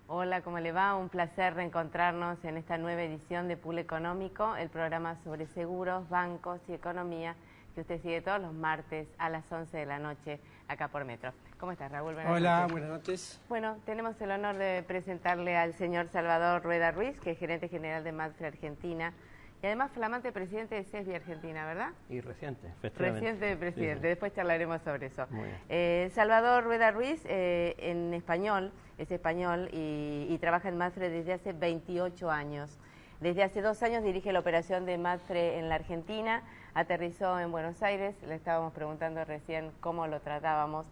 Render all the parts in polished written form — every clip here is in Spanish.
Hola, ¿cómo le va? Un placer reencontrarnos en esta nueva edición de Pool Económico, el programa sobre seguros, bancos y economía que usted sigue todos los martes a las 11 de la noche acá por Metro. ¿Cómo estás, Raúl? Hola, buenas noches. Bueno, tenemos el honor de presentarle al señor Salvador Rueda Ruiz, que es gerente general de Mapfre Argentina y además flamante presidente de CESBI Argentina, ¿verdad? Y reciente, efectivamente. Reciente presidente, sí, sí. Después charlaremos sobre eso. Muy bien. Salvador Rueda Ruiz, en español, es español y trabaja en Mapfre desde hace 28 años. Desde hace 2 años dirige la operación de Mapfre en la Argentina, aterrizó en Buenos Aires, le estábamos preguntando recién cómo lo tratábamos,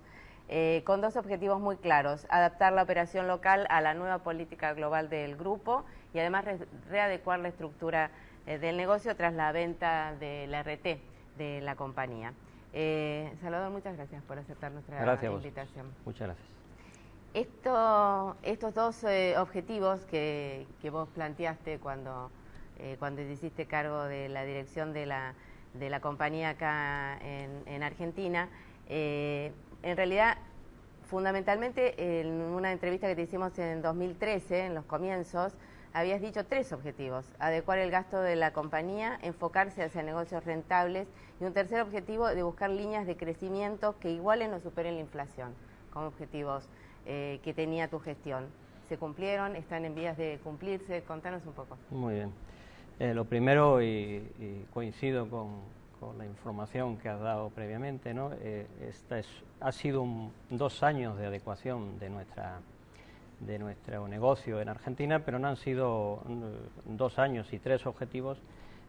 con 2 objetivos muy claros: adaptar la operación local a la nueva política global del grupo y además readecuar la estructura del negocio tras la venta de la RT de la compañía. Salvador, muchas gracias por aceptar nuestra invitación. Muchas gracias. Estos 2 objetivos que vos planteaste cuando te hiciste cargo de la dirección de la compañía acá en Argentina, en realidad, fundamentalmente, en una entrevista que te hicimos en 2013, en los comienzos, habías dicho 3 objetivos: adecuar el gasto de la compañía, enfocarse hacia negocios rentables y un tercer objetivo de buscar líneas de crecimiento que igualen o superen la inflación, como objetivos que tenía tu gestión. ¿Se cumplieron? ¿Están en vías de cumplirse? Contanos un poco. Muy bien. Lo primero, y coincido con la información que has dado previamente, ¿no? Ha sido 2 años de adecuación de nuestro negocio en Argentina, pero no han sido 2 años y 3 objetivos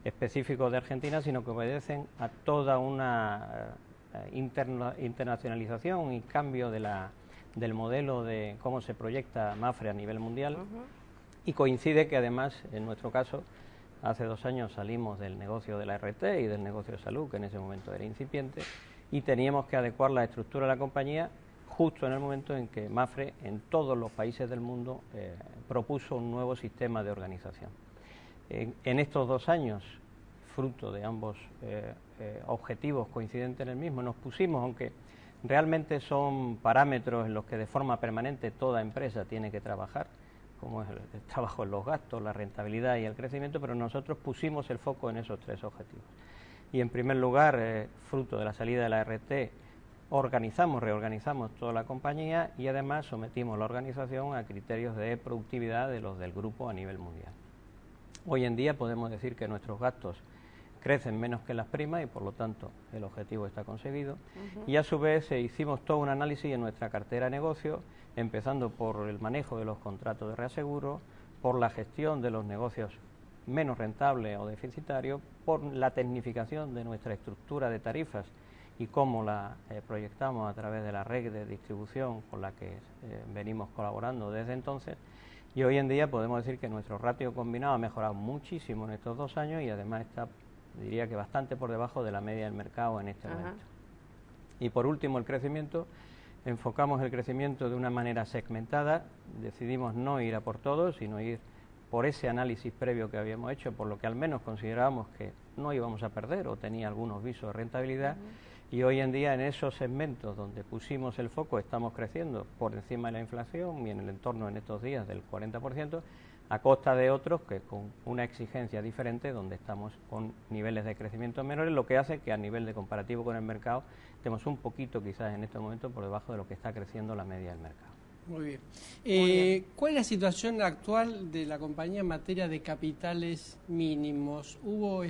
específicos de Argentina, sino que obedecen a toda una internacionalización y cambio del modelo de cómo se proyecta Mapfre a nivel mundial. Y coincide que además, en nuestro caso, hace 2 años salimos del negocio de la RT y del negocio de salud, que en ese momento era incipiente, y teníamos que adecuar la estructura de la compañía justo en el momento en que Mapfre, en todos los países del mundo, propuso un nuevo sistema de organización. En estos 2 años, fruto de ambos objetivos coincidentes en el mismo, nos pusimos, aunque realmente son parámetros en los que de forma permanente toda empresa tiene que trabajar, como es el trabajo en los gastos, la rentabilidad y el crecimiento, pero nosotros pusimos el foco en esos 3 objetivos. Y en primer lugar, fruto de la salida de la RT, reorganizamos toda la compañía y además sometimos la organización a criterios de productividad de los del grupo a nivel mundial. Hoy en día podemos decir que nuestros gastos crecen menos que las primas y por lo tanto el objetivo está conseguido. Y a su vez hicimos todo un análisis en nuestra cartera de negocio, empezando por el manejo de los contratos de reaseguro, por la gestión de los negocios menos rentables o deficitarios, por la tecnificación de nuestra estructura de tarifas y cómo la proyectamos a través de la red de distribución con la que venimos colaborando desde entonces. Y hoy en día podemos decir que nuestro ratio combinado ha mejorado muchísimo en estos 2 años y además está, diría que bastante por debajo de la media del mercado en este momento. Y por último, el crecimiento. Enfocamos el crecimiento de una manera segmentada, decidimos no ir a por todos, sino ir por ese análisis previo que habíamos hecho, por lo que al menos considerábamos que no íbamos a perder o tenía algunos visos de rentabilidad. Y hoy en día en esos segmentos donde pusimos el foco estamos creciendo por encima de la inflación y en el entorno en estos días del 40%, a costa de otros que con una exigencia diferente donde estamos con niveles de crecimiento menores, lo que hace que a nivel de comparativo con el mercado estemos un poquito quizás en este momento por debajo de lo que está creciendo la media del mercado. Muy bien. ¿Cuál es la situación actual de la compañía en materia de capitales mínimos? ¿Hubo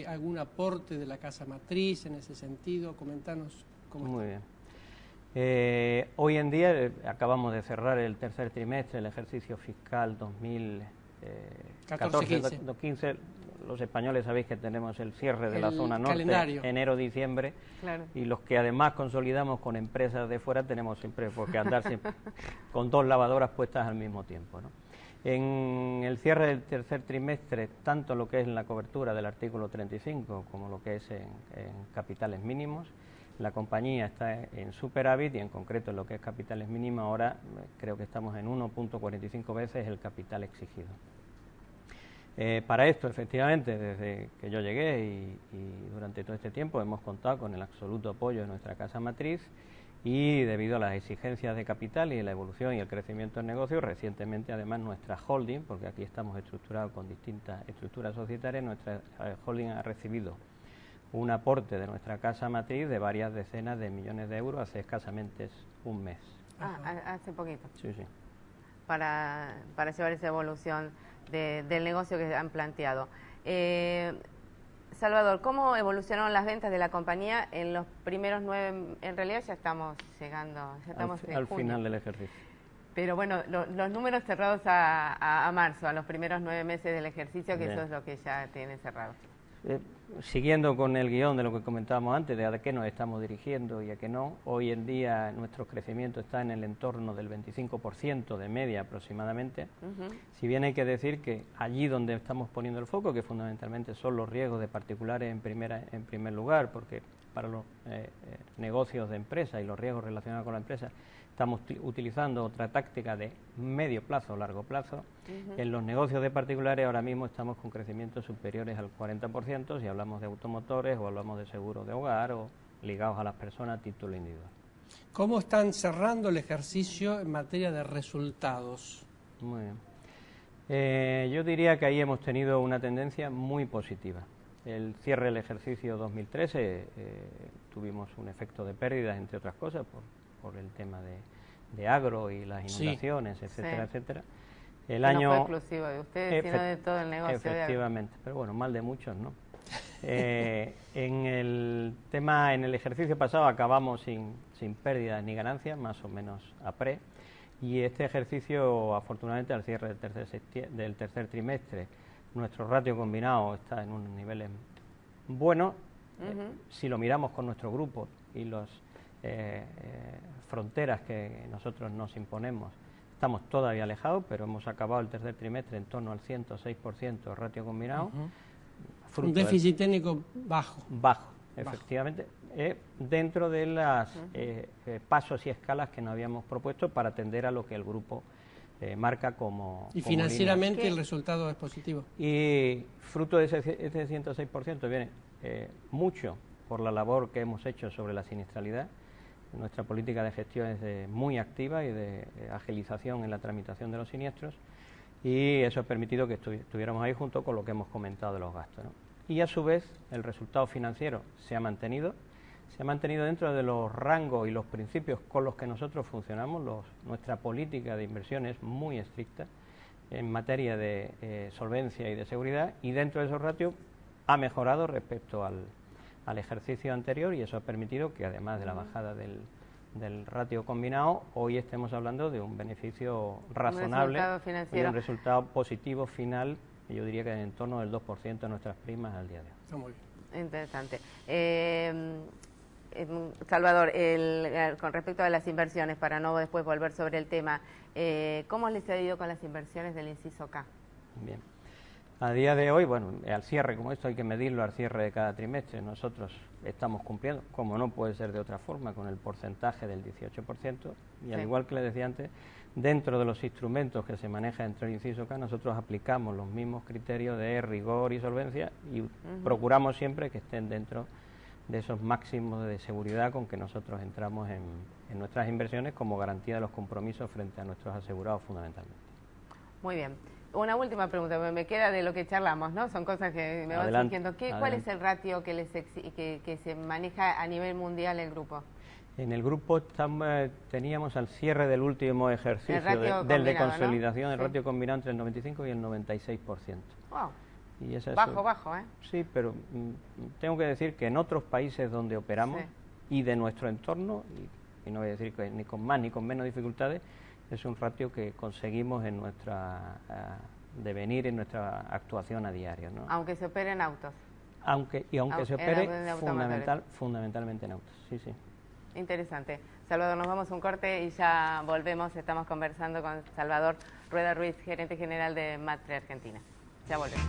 algún aporte de la casa matriz en ese sentido? Comentanos cómo está. Muy bien. Hoy en día acabamos de cerrar el tercer trimestre, el ejercicio fiscal 2014-2015. Los españoles sabéis que tenemos el cierre de la zona norte, enero-diciembre, claro. Y los que además consolidamos con empresas de fuera tenemos siempre por qué andar siempre con 2 lavadoras puestas al mismo tiempo, ¿no? En el cierre del tercer trimestre, tanto lo que es en la cobertura del artículo 35 como lo que es en capitales mínimos, la compañía está en superávit y en concreto en lo que es capitales mínimos ahora creo que estamos en 1.45 veces el capital exigido. Para esto, efectivamente, desde que yo llegué y durante todo este tiempo hemos contado con el absoluto apoyo de nuestra casa matriz y debido a las exigencias de capital y la evolución y el crecimiento del negocio, recientemente además nuestra holding, porque aquí estamos estructurados con distintas estructuras societarias, nuestra holding ha recibido un aporte de nuestra casa matriz de varias decenas de millones de euros hace escasamente un mes. Hace poquito. Sí, sí. Para llevar esa evolución del negocio que han planteado. Salvador, ¿cómo evolucionaron las ventas de la compañía en los primeros 9? En realidad ya estamos llegando, ya estamos al final del ejercicio. Pero bueno, los números cerrados a marzo, a los primeros 9 meses del ejercicio, que eso es lo que ya tienen cerrado. Siguiendo con el guión de lo que comentábamos antes, de a qué nos estamos dirigiendo y a qué no, hoy en día nuestro crecimiento está en el entorno del 25% de media aproximadamente. Si bien hay que decir que allí donde estamos poniendo el foco, que fundamentalmente son los riesgos de particulares en primer lugar, porque para los negocios de empresa y los riesgos relacionados con la empresa estamos utilizando otra táctica de medio plazo o largo plazo. En los negocios de particulares ahora mismo estamos con crecimientos superiores al 40%, si hablamos de automotores o hablamos de seguros de hogar o ligados a las personas a título individual. ¿Cómo están cerrando el ejercicio en materia de resultados? Muy bien. Yo diría que ahí hemos tenido una tendencia muy positiva. El cierre del ejercicio 2013 tuvimos un efecto de pérdidas, entre otras cosas, por el tema de agro y las inundaciones, etcétera, etcétera. El año no fue exclusivo de ustedes, sino de todo el negocio. Efectivamente, pero bueno, mal de muchos, ¿no? En el ejercicio pasado acabamos sin pérdidas ni ganancias, más o menos a pre, y este ejercicio, afortunadamente, al cierre del tercer trimestre, nuestro ratio combinado está en unos niveles buenos. Si lo miramos con nuestro grupo y los fronteras que nosotros nos imponemos, estamos todavía alejados, pero hemos acabado el tercer trimestre en torno al 106% ratio combinado. Un déficit técnico bajo. Bajo, efectivamente, dentro de los pasos y escalas que nos habíamos propuesto para atender a lo que el grupo marca como... Y financieramente el resultado es positivo. Y fruto de ese 106% viene mucho por la labor que hemos hecho sobre la siniestralidad. Nuestra política de gestión es muy activa y de agilización en la tramitación de los siniestros, y eso ha permitido que estuviéramos ahí junto con lo que hemos comentado de los gastos, ¿no? Y a su vez el resultado financiero se ha mantenido dentro de los rangos y los principios con los que nosotros funcionamos. Nuestra política de inversión es muy estricta en materia de solvencia y de seguridad, y dentro de esos ratios ha mejorado respecto al ejercicio anterior, y eso ha permitido que además de la bajada del ratio combinado, hoy estemos hablando de un beneficio razonable y un resultado positivo final, yo diría que en torno del 2% de nuestras primas al día de hoy. Está muy bien. Interesante. Salvador, con respecto a las inversiones, para no después volver sobre el tema, ¿cómo les ha ido con las inversiones del inciso K? Bien. A día de hoy, bueno, al cierre, como esto hay que medirlo al cierre de cada trimestre, nosotros estamos cumpliendo, como no puede ser de otra forma, con el porcentaje del 18%, y al igual que le decía antes, dentro de los instrumentos que se maneja dentro del inciso K, nosotros aplicamos los mismos criterios de rigor y solvencia y procuramos siempre que estén dentro de esos máximos de seguridad con que nosotros entramos en nuestras inversiones como garantía de los compromisos frente a nuestros asegurados fundamentalmente. Muy bien. Una última pregunta, me queda de lo que charlamos, ¿no? Son cosas que me van surgiendo. ¿Cuál es el ratio que se maneja a nivel mundial el grupo? En el grupo teníamos al cierre del último ejercicio del de consolidación, ¿no? El ratio combinado entre el 95 y el 96%. ¡Wow! Y bajo, ¿eh? Sí, pero tengo que decir que en otros países donde operamos y de nuestro entorno, y no voy a decir que ni con más ni con menos dificultades, es un ratio que conseguimos en nuestra devenir, en nuestra actuación a diario, ¿no? Aunque se opere en autos. Aunque se opere fundamentalmente en autos, sí, sí. Interesante. Salvador, nos vamos a un corte y ya volvemos. Estamos conversando con Salvador Rueda Ruiz, gerente general de Matre Argentina. Ya volvemos.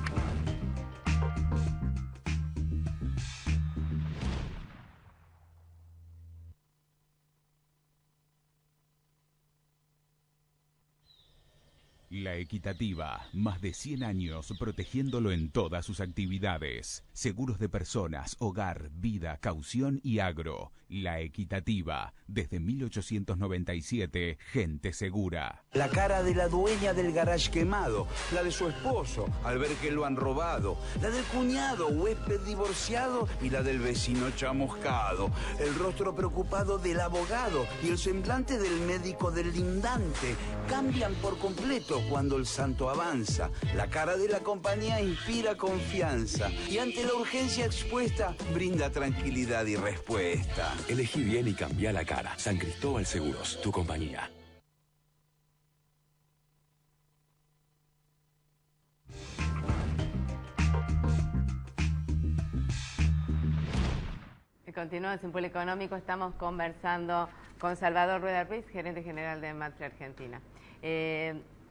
La Equitativa, más de 100 años protegiéndolo en todas sus actividades. Seguros de personas, hogar, vida, caución y agro. La Equitativa, desde 1897, gente segura. La cara de la dueña del garage quemado, la de su esposo al ver que lo han robado, la del cuñado, huésped divorciado y la del vecino chamuscado, el rostro preocupado del abogado y el semblante del médico del lindante cambian por completo cuando el santo avanza. La cara de la compañía inspira confianza y ante la urgencia expuesta brinda tranquilidad y respuesta. Elegí bien y cambia la cara. San Cristóbal Seguros, tu compañía. Continuamos en Polo Económico, estamos conversando con Salvador Rueda Ruiz, gerente general de Mapfre Argentina.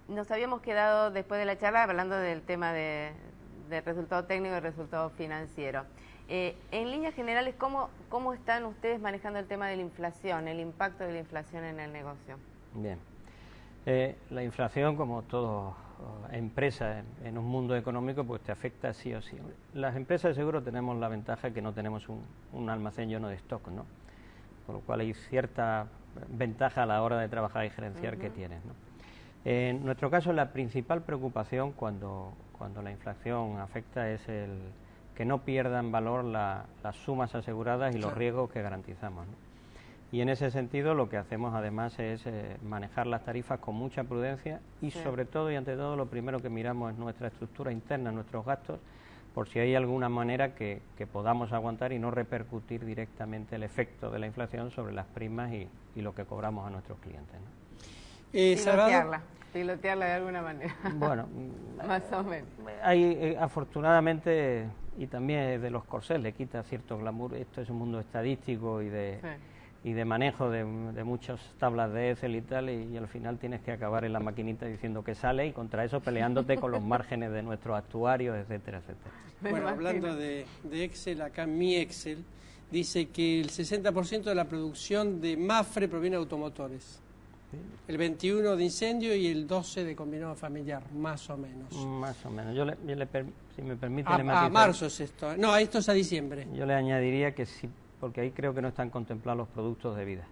Nos habíamos quedado después de la charla hablando del tema del resultado técnico y el resultado financiero. En líneas generales, ¿cómo están ustedes manejando el tema de la inflación, el impacto de la inflación en el negocio? Bien. La inflación, como toda empresa en un mundo económico, pues te afecta sí o sí. Las empresas de seguro tenemos la ventaja que no tenemos un almacén lleno de stock, ¿no? Con lo cual hay cierta ventaja a la hora de trabajar y gerenciar que tienes, ¿no? En nuestro caso, la principal preocupación cuando la inflación afecta es el que no pierdan valor las sumas aseguradas y los riesgos que garantizamos, ¿no? Y en ese sentido lo que hacemos además es manejar las tarifas con mucha prudencia y sobre todo y ante todo lo primero que miramos es nuestra estructura interna, nuestros gastos, por si hay alguna manera que podamos aguantar y no repercutir directamente el efecto de la inflación sobre las primas y lo que cobramos a nuestros clientes, ¿no? Pilotearla de alguna manera. Bueno, más o menos. Hay, afortunadamente, y también de los corsés le quita cierto glamour. Esto es un mundo estadístico y de manejo de muchas tablas de Excel y tal, y al final tienes que acabar en la maquinita diciendo que sale y contra eso peleándote con los márgenes de nuestros actuarios, etcétera, etcétera. Bueno, hablando de Excel, acá mi Excel dice que el 60% de la producción de Mapfre proviene de automotores. El 21 de incendio y el 12 de combinado familiar, más o menos. Más o menos. Si me permite... A marzo es esto. No, esto es a diciembre. Yo le añadiría que sí, porque ahí creo que no están contemplados los productos de vida.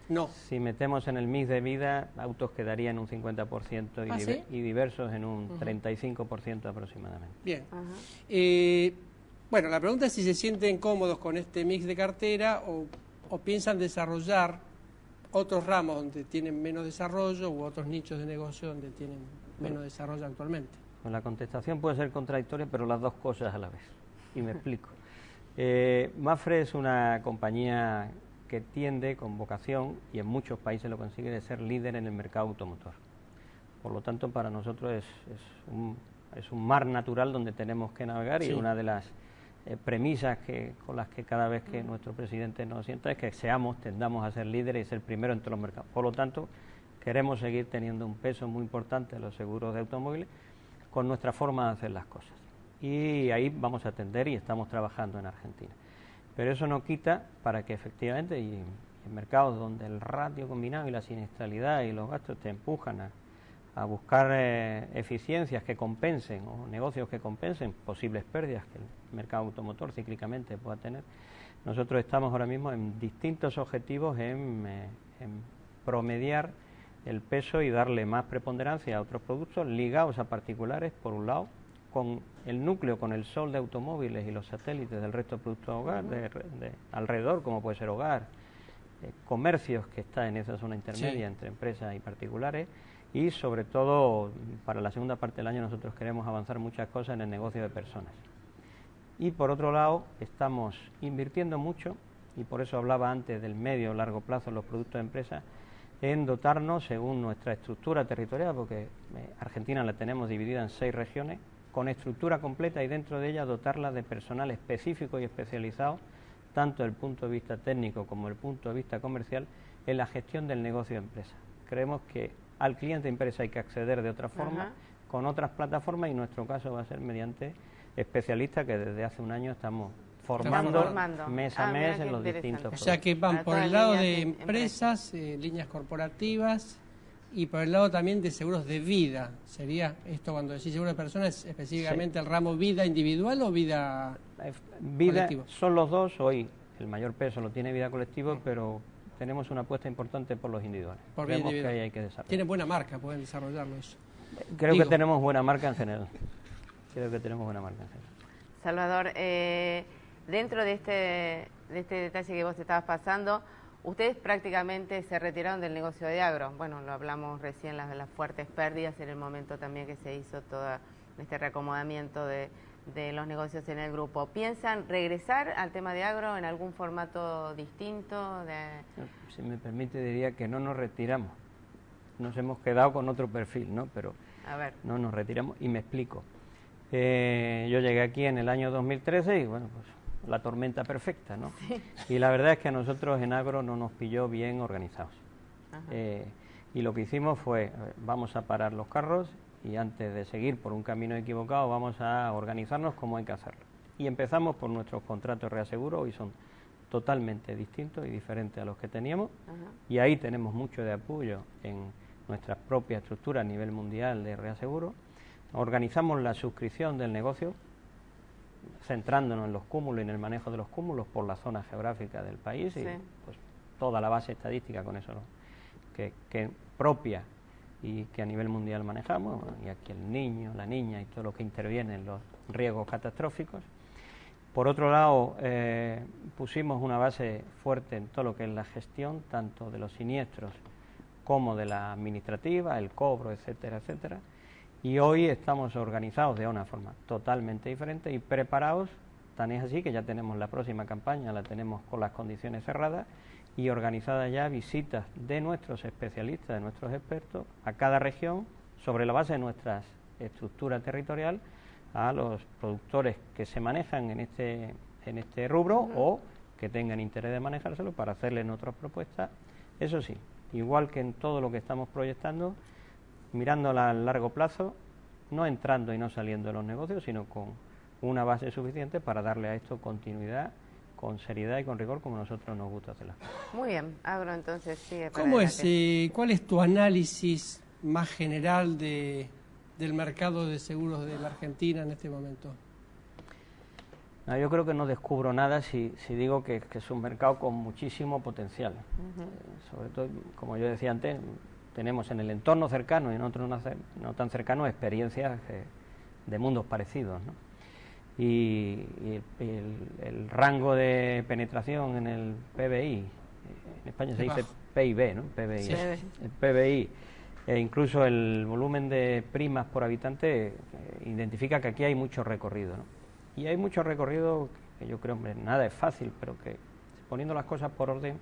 No. Si metemos en el mix de vida, autos quedarían un 50% y diversos en un 35% aproximadamente. Bien. Bueno, la pregunta es si se sienten cómodos con este mix de cartera o piensan desarrollar otros ramos donde tienen menos desarrollo u otros nichos de negocio donde tienen menos desarrollo actualmente. Pues la contestación puede ser contradictoria, pero las dos cosas a la vez. Y me explico. Mapfre es una compañía que tiende, con vocación, y en muchos países lo consigue, de ser líder en el mercado automotor. Por lo tanto, para nosotros es un mar natural donde tenemos que navegar y una de las premisas con las que cada vez que nuestro presidente nos sienta es que tendamos a ser líderes y ser primero en todos los mercados. Por lo tanto, queremos seguir teniendo un peso muy importante en los seguros de automóviles con nuestra forma de hacer las cosas. Y ahí vamos a atender y estamos trabajando en Argentina. Pero eso no quita para que efectivamente, y en mercados donde el ratio combinado y la siniestralidad y los gastos te empujan a buscar eficiencias que compensen o negocios que compensen posibles pérdidas que el mercado automotor cíclicamente pueda tener, nosotros estamos ahora mismo en distintos objetivos en promediar el peso y darle más preponderancia a otros productos ligados a particulares, por un lado, con el núcleo, con el sol de automóviles y los satélites del resto de productos de hogar, de alrededor, como puede ser hogar, comercios que está en esa zona intermedia entre empresas y particulares, y sobre todo para la segunda parte del año nosotros queremos avanzar muchas cosas en el negocio de personas. Y por otro lado estamos invirtiendo mucho, y por eso hablaba antes del medio o largo plazo en los productos de empresa, en dotarnos según nuestra estructura territorial, porque Argentina la tenemos dividida en 6 regiones, con estructura completa y dentro de ella dotarla de personal específico y especializado, tanto desde el punto de vista técnico como desde el punto de vista comercial, en la gestión del negocio de empresa. Creemos que al cliente empresa hay que acceder de otra forma, con otras plataformas, y en nuestro caso va a ser mediante especialistas que desde hace un año estamos formando mes a mes en los distintos O sea que van por el lado de empresas, líneas corporativas Y por el lado también de seguros de vida, ¿sería esto cuando decís seguro de personas, específicamente el ramo vida individual o vida colectiva? Son los dos, hoy el mayor peso lo tiene vida colectivo, pero tenemos una apuesta importante por los individuales. Creemos que ahí hay que desarrollar. Tiene buena marca, pueden desarrollarlo eso. Creo que tenemos buena marca en general. Creo que tenemos buena marca en general. Salvador, dentro de este detalle que vos te estabas pasando, ustedes prácticamente se retiraron del negocio de agro. Bueno, lo hablamos recién, las fuertes pérdidas en el momento también que se hizo todo este reacomodamiento de los negocios en el grupo. ¿Piensan regresar al tema de agro en algún formato distinto? Si me permite, diría que no nos retiramos. Nos hemos quedado con otro perfil, ¿no? Pero no nos retiramos y me explico. Yo llegué aquí en el año 2013 y bueno, pues la tormenta perfecta, ¿no? Sí. Y la verdad es que a nosotros en agro no nos pilló bien organizados. Y lo que hicimos fue, vamos a parar los carros y antes de seguir por un camino equivocado vamos a organizarnos como hay que hacerlo. Y empezamos por nuestros contratos de reaseguro, hoy son totalmente distintos y diferentes a los que teníamos, y ahí tenemos mucho de apoyo en nuestra propia estructura a nivel mundial de reaseguro. Organizamos la suscripción del negocio, centrándonos en los cúmulos y en el manejo de los cúmulos por la zona geográfica del país, y pues toda la base estadística con eso, ¿no? que propia y que a nivel mundial manejamos, y aquí el niño, la niña y todo lo que interviene en los riesgos catastróficos. Por otro lado, pusimos una base fuerte en todo lo que es la gestión, tanto de los siniestros como de la administrativa, el cobro, etcétera, etcétera. Y hoy estamos organizados de una forma totalmente diferente y preparados, tan es así que ya tenemos la próxima campaña, la tenemos con las condiciones cerradas y organizadas ya visitas de nuestros especialistas, de nuestros expertos, a cada región, sobre la base de nuestra estructura territorial, a los productores que se manejan en este rubro o que tengan interés de manejárselo para hacerles otras propuestas. Eso sí, igual que en todo lo que estamos proyectando, mirándola a largo plazo, no entrando y no saliendo de los negocios, sino con una base suficiente para darle a esto continuidad, con seriedad y con rigor, como a nosotros nos gusta hacerla. Muy bien, Agro, entonces sigue. ¿Cuál es tu análisis más general del mercado de seguros de la Argentina en este momento? Yo creo que no descubro nada si digo que es un mercado con muchísimo potencial. Sobre todo, como yo decía antes, tenemos en el entorno cercano y en otros no tan cercanos experiencias de mundos parecidos, ¿no? Y el rango de penetración en el PBI, en España se dice PIB, ¿no? PBI. Sí. El PBI, e incluso el volumen de primas por habitante identifica que aquí hay mucho recorrido, ¿no? Y hay mucho recorrido que yo creo, hombre, nada es fácil, pero que poniendo las cosas por orden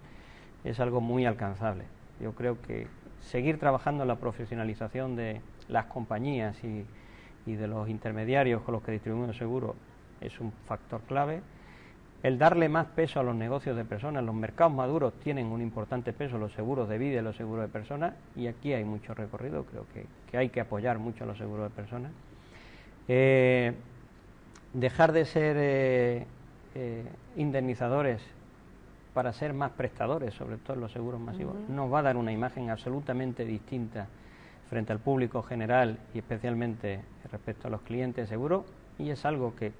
es algo muy alcanzable. Yo creo que seguir trabajando en la profesionalización de las compañías y de los intermediarios con los que distribuimos el seguro es un factor clave. El darle más peso a los negocios de personas, los mercados maduros tienen un importante peso, los seguros de vida y los seguros de personas, y aquí hay mucho recorrido, creo que hay que apoyar mucho a los seguros de personas. Dejar de ser indemnizadores para ser más prestadores, sobre todo en los seguros masivos, nos va a dar una imagen absolutamente distinta frente al público general y especialmente respecto a los clientes de seguro, y es algo que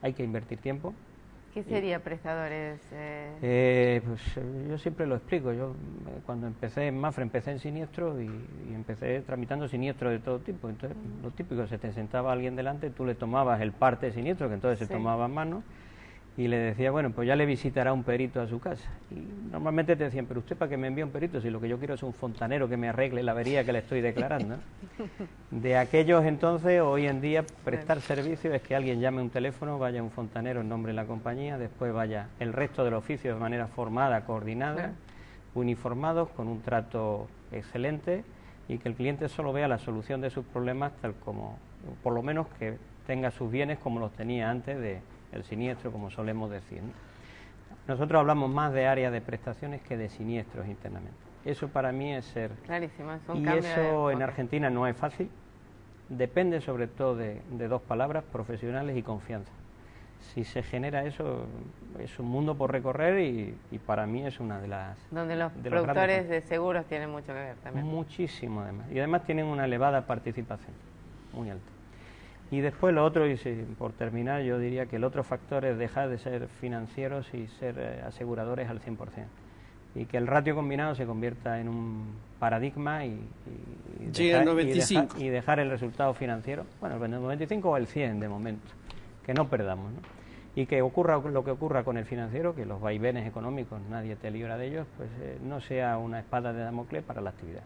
hay que invertir tiempo. ¿Qué sería prestadores? Pues yo siempre lo explico. Yo cuando empecé en Mafre empecé en siniestro y empecé tramitando siniestros de todo tipo. Entonces, lo típico, se te sentaba alguien delante, tú le tomabas el parte de siniestro, que entonces se tomaba en mano, y le decía, bueno, pues ya le visitará un perito a su casa. Y normalmente te decían, pero usted para que me envíe un perito si lo que yo quiero es un fontanero que me arregle la avería que le estoy declarando. De aquellos entonces, hoy en día, prestar servicio es que alguien llame un teléfono, vaya un fontanero en nombre de la compañía, después vaya el resto del oficio de manera formada, coordinada, uniformados, con un trato excelente, y que el cliente solo vea la solución de sus problemas tal como, por lo menos que tenga sus bienes como los tenía antes de el siniestro, como solemos decir, ¿no? Nosotros hablamos más de áreas de prestaciones que de siniestros internamente. Eso para mí es ser... Clarísimo, es un y cambio eso en Argentina no es fácil. Depende sobre todo de dos palabras, profesionales y confianza. si se genera eso, es un mundo por recorrer y para mí es una de las... Donde los de productores de seguros tienen mucho que ver también. Muchísimo además. Y además tienen una elevada participación, muy alta. Y después lo otro, y por terminar, yo diría que el otro factor es dejar de ser financieros y ser aseguradores al 100%. Y que el ratio combinado se convierta en un paradigma y dejar el resultado financiero, bueno, el 95 o el 100 de momento, que no perdamos, ¿no? Y que ocurra lo que ocurra con el financiero, que los vaivenes económicos, nadie te libra de ellos, pues no sea una espada de Damocles para la actividad.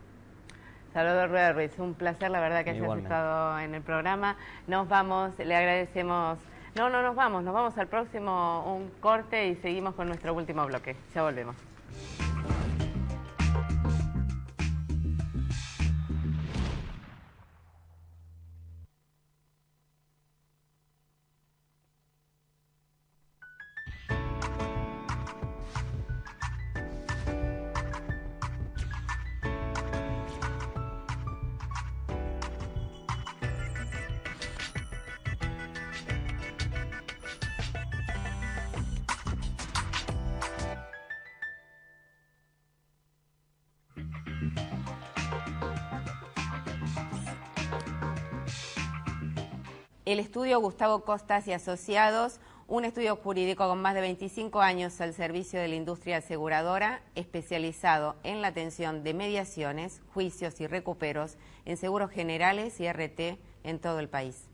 Salvador Rueda Ruiz, un placer, la verdad, que hayas estado en el programa. Nos vamos, le agradecemos. No nos vamos al próximo, un corte y seguimos con nuestro último bloque. Ya volvemos. El estudio Gustavo Costas y Asociados, un estudio jurídico con más de 25 años al servicio de la industria aseguradora, especializado en la atención de mediaciones, juicios y recuperos en seguros generales y RT en todo el país.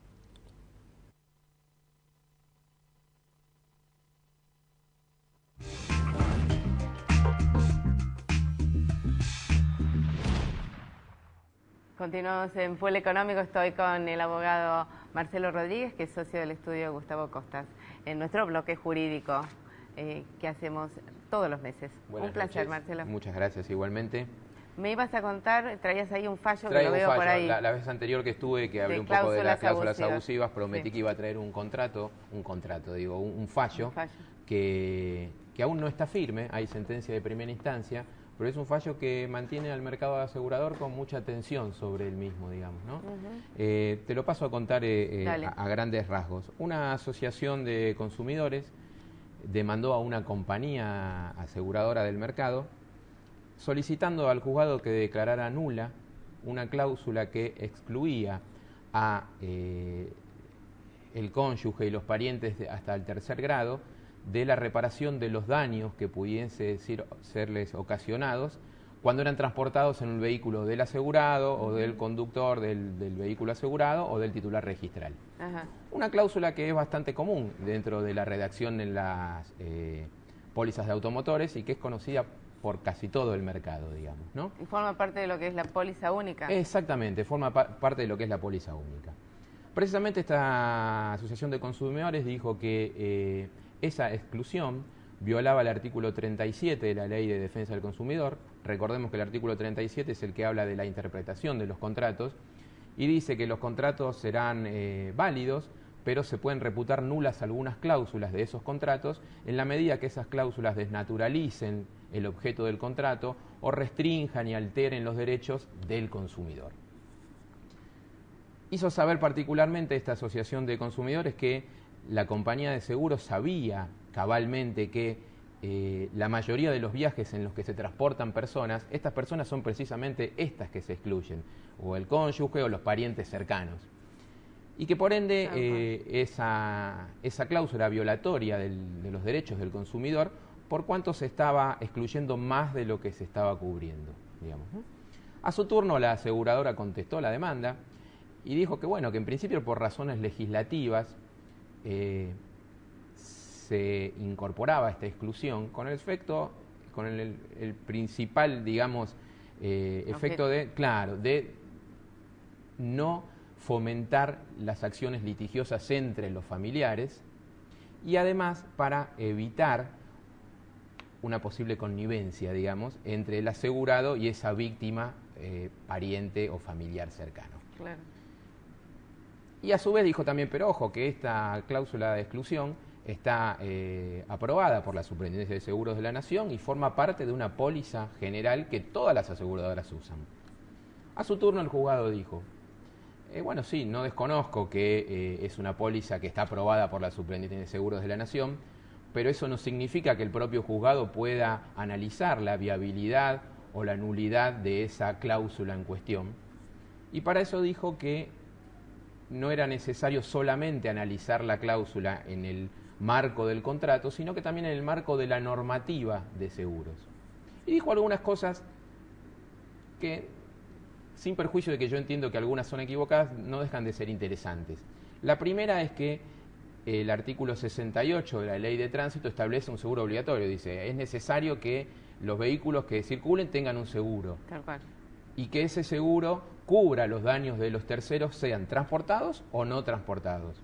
Continuamos en Fuel Económico, estoy con el abogado Marcelo Rodríguez, que es socio del estudio Gustavo Costas, en nuestro bloque jurídico que hacemos todos los meses. Un placer, Marcelo. Muchas gracias, igualmente. Me ibas a contar, traías ahí un fallo que lo veo por ahí. La vez anterior que estuve, que hablé un poco de las cláusulas abusivas, prometí que iba a traer un fallo que aún no está firme, hay sentencia de primera instancia, pero es un fallo que mantiene al mercado asegurador con mucha atención sobre el mismo, digamos, ¿no? Te lo paso a contar a grandes rasgos. Una asociación de consumidores demandó a una compañía aseguradora del mercado solicitando al juzgado que declarara nula una cláusula que excluía a el cónyuge y los parientes hasta el tercer grado de la reparación de los daños que pudiese serles ocasionados cuando eran transportados en un vehículo del asegurado o del conductor del vehículo asegurado o del titular registral. Ajá. Una cláusula que es bastante común dentro de la redacción en las pólizas de automotores y que es conocida por casi todo el mercado, digamos, ¿no? ¿Y forma parte de lo que es la póliza única? Exactamente, forma parte de lo que es la póliza única. Precisamente esta asociación de consumidores dijo que esa exclusión violaba el artículo 37 de la Ley de Defensa del Consumidor. Recordemos que el artículo 37 es el que habla de la interpretación de los contratos y dice que los contratos serán válidos, pero se pueden reputar nulas algunas cláusulas de esos contratos en la medida que esas cláusulas desnaturalicen el objeto del contrato o restrinjan y alteren los derechos del consumidor. Hizo saber particularmente esta asociación de consumidores que la compañía de seguros sabía cabalmente que la mayoría de los viajes en los que se transportan personas, estas personas son precisamente estas que se excluyen, o el cónyuge o los parientes cercanos. Y que por ende esa cláusula violatoria de los derechos del consumidor, por cuanto se estaba excluyendo más de lo que se estaba cubriendo, digamos, ¿no? A su turno la aseguradora contestó la demanda y dijo que bueno, que en principio por razones legislativas se incorporaba esta exclusión con el efecto, con el principal, digamos, efecto de no fomentar las acciones litigiosas entre los familiares y además para evitar una posible connivencia, digamos, entre el asegurado y esa víctima pariente o familiar cercano. Claro. Y a su vez dijo también, pero ojo, que esta cláusula de exclusión está aprobada por la Superintendencia de Seguros de la Nación y forma parte de una póliza general que todas las aseguradoras usan. A su turno el juzgado dijo, Bueno, sí, no desconozco que es una póliza que está aprobada por la Superintendencia de Seguros de la Nación, pero eso no significa que el propio juzgado pueda analizar la viabilidad o la nulidad de esa cláusula en cuestión. Y para eso dijo que no era necesario solamente analizar la cláusula en el marco del contrato, sino que también en el marco de la normativa de seguros. Y dijo algunas cosas que, sin perjuicio de que yo entiendo que algunas son equivocadas, no dejan de ser interesantes. La primera es que el artículo 68 de la Ley de Tránsito establece un seguro obligatorio. Dice, es necesario que los vehículos que circulen tengan un seguro. Tal cual. Y que ese seguro cubra los daños de los terceros, sean transportados o no transportados.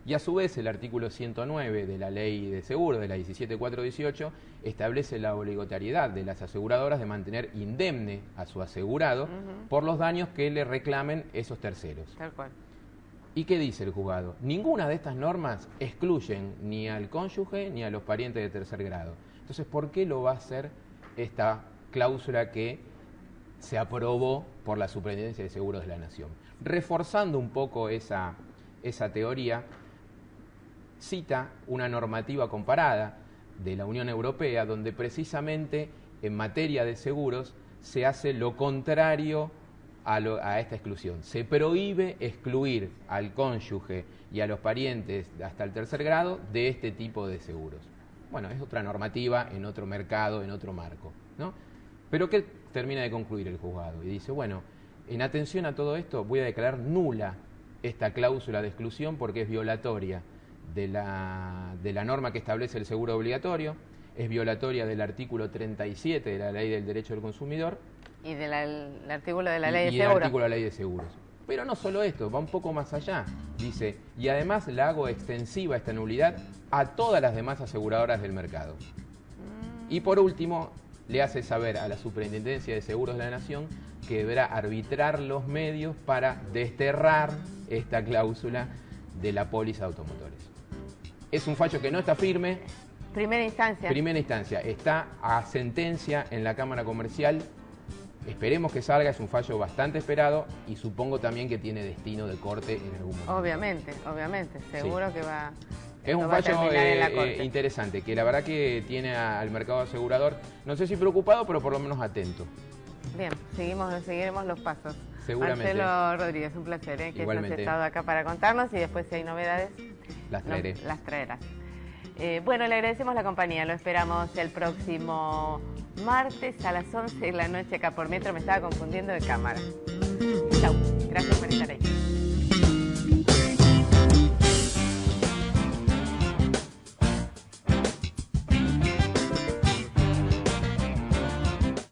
Y a su vez el artículo 109 de la Ley de Seguros, de la 17418, establece la obligatoriedad de las aseguradoras de mantener indemne a su asegurado por los daños que le reclamen esos terceros. Tal cual. ¿Y qué dice el juzgado? Ninguna de estas normas excluyen ni al cónyuge ni a los parientes de tercer grado. Entonces, ¿por qué lo va a hacer esta cláusula que se aprobó por la Superintendencia de Seguros de la Nación? Reforzando un poco esa teoría, cita una normativa comparada de la Unión Europea, donde precisamente en materia de seguros se hace lo contrario a esta exclusión. Se prohíbe excluir al cónyuge y a los parientes hasta el tercer grado de este tipo de seguros. Bueno, es otra normativa en otro mercado, en otro marco, ¿no? Pero ¿qué termina de concluir el juzgado? Y dice, bueno, en atención a todo esto voy a declarar nula esta cláusula de exclusión porque es violatoria de la norma que establece el seguro obligatorio, es violatoria del artículo 37 de la Ley del Derecho del Consumidor Y del artículo de la Ley de y Seguros. el artículo de la Ley de Seguros. Pero no solo esto, va un poco más allá. Dice, y además la hago extensiva esta nulidad a todas las demás aseguradoras del mercado. Y por último, le hace saber a la Superintendencia de Seguros de la Nación que deberá arbitrar los medios para desterrar esta cláusula de la póliza de automotores. Es un fallo que no está firme. Primera instancia. Primera instancia. Está a sentencia en la Cámara Comercial. Esperemos que salga, es un fallo bastante esperado y supongo también que tiene destino de corte en algún momento. Obviamente, seguro Sí. que va. Es un va a fallo terminar en la corte. interesante, que la verdad que tiene al mercado asegurador, no sé si preocupado, pero por lo menos atento. Bien, seguiremos los pasos. Seguramente. Marcelo Rodríguez, un placer que hayas estado acá para contarnos y después si hay novedades las traeré. Las traerás. Bueno, le agradecemos la compañía, lo esperamos el próximo martes a las 11 de la noche acá por Metro. Me estaba confundiendo de cámara. Chau, gracias por estar ahí.